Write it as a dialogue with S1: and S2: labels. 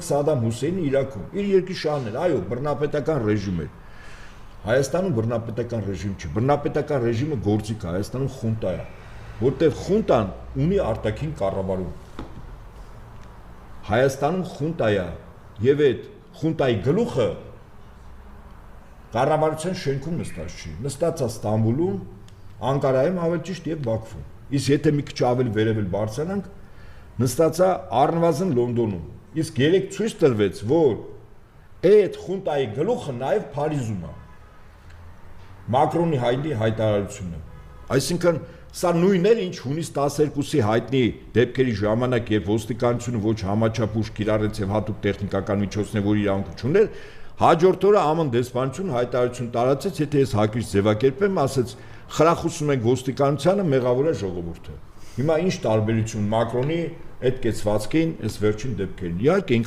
S1: Սադամ Հուսեյնը Իրաքում իր երկրի շահն էր, այո, բռնապետական ռեժիմ էր։ Հայաստանում բռնապետական ռեժիմ չի, բռնապետական ռեժիմը գործիք է, Հայաստանում խունտա է, որտեղ խունտան ունի արտաքին կառավարում։ Հայաստանում խունտա է, եւ այդ խունտայի գլուխը կառավարության շենքում նստած չի, նստած է Ստամբուլում, Անկարայում, ավելի ճիշտ եւ Բաքվում։ Իսկ եթե մի քիչ ավելի վերևել բարձրանանք, նստած է առնվազն Լոնդոնում։ Իսկ երեք ցույց տրվեց, որ այդ խունտայի գլուխը նաեւ Փարիզում է։ Մակրոնի հայտարարությունը։ Այսինքն սա նույնն էր, ինչ հունիս 12-ի հայտնի դեպքերի ժամանակ, երբ ոստիկանությունը ոչ համաչափ ուժ կիրառեց եւ հատուկ տեխնիկական միջոցներ, որ իրավունք չուներ, հաջորդ օրը ԱՄՆ դեսպանությունը հայտարարություն տարածեց, եթե ես հակիրճ ձևակերպեմ, ասեց, խրախուսում ենք ոստիկանությանը, մեղավոր է ժողովուրդը։ Հիմա ինչ տարբերություն Մակրոնի այդ կեցվածքին, այս վերջին դեպքերին։ Իհարկե